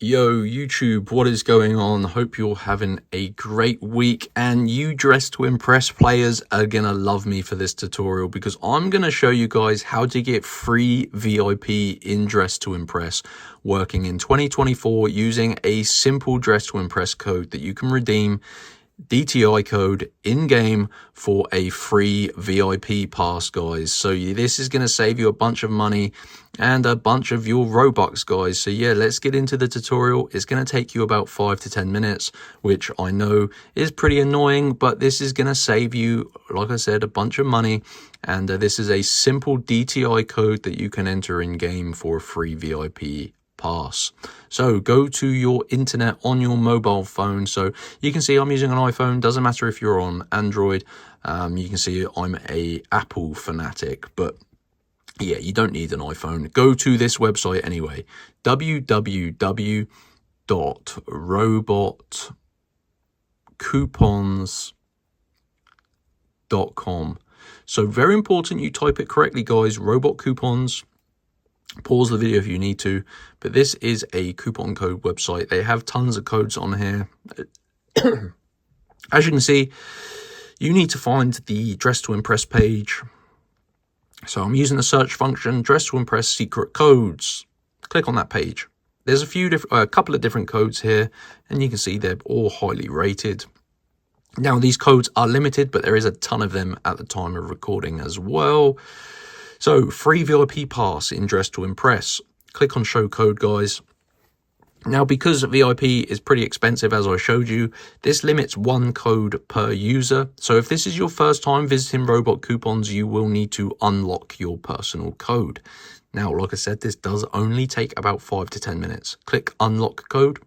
Yo, YouTube, what is going on? Hope you're having a great week, and you Dress to Impress players are gonna love me for this tutorial because I'm gonna show you guys how to get free VIP in Dress to Impress working in 2024 using a simple Dress to Impress code that you can redeem DTI code in-game for a free VIP pass, guys. So this is going to save you a bunch of money and a bunch of your Robux, guys. So yeah, let's get into the tutorial. It's going to take you about 5 to 10 minutes, which I know is pretty annoying, but this is going to save you, like I said, a bunch of money. And this is a simple DTI code that you can enter in-game for a free VIP pass. So go to your internet on your mobile phone. So you can see I'm using an iPhone. Doesn't matter if you're on Android. You can see I'm a Apple fanatic, but yeah, you don't need an iPhone. Go to this website anyway, www.robotcoupons.com. So very important you type it correctly, guys. Robot Coupons. Pause the video if you need to, but this is a coupon code website. They have tons of codes on here. As you can see, you need to find the Dress to Impress page. So I'm using the search function, Dress to Impress secret codes. Click on that page. There's a couple of different codes here, and you can see they're all highly rated. Now these codes are limited, but there is a ton of them at the time of recording as well. So, free VIP pass in Dress to Impress. Click on show code, guys. Now, because VIP is pretty expensive, as I showed you, this limits one code per user. So if this is your first time visiting Robot Coupons, you will need to unlock your personal code. Now, like I said, this does only take about 5 to 10 minutes. Click unlock code.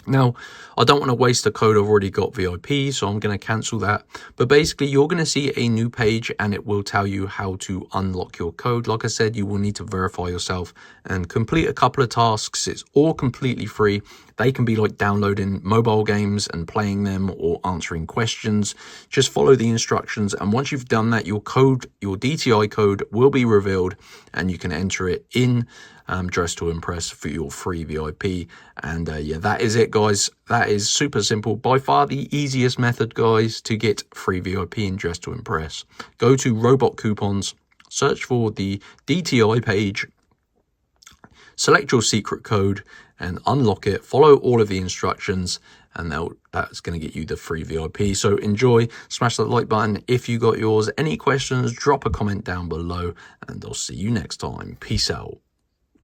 Now, I don't want to waste a code. I've already got VIP, so I'm going to cancel that. But basically, you're going to see a new page, and it will tell you how to unlock your code. Like I said, you will need to verify yourself and complete a couple of tasks. It's all completely free. They can be like downloading mobile games and playing them or answering questions. Just follow the instructions, and once you've done that, your DTI code will be revealed, and you can enter it in Dress to Impress for your free VIP. And yeah, that is it, guys. That is super simple. By far the easiest method, guys, to get free VIP in Dress to Impress. Go to Robot Coupons, search for the DTI page, select your secret code and unlock it. Follow all of the instructions, and that's going to get you the free VIP. So enjoy, smash that like button if you got yours. Any questions, drop a comment down below, and I'll see you next time. Peace out.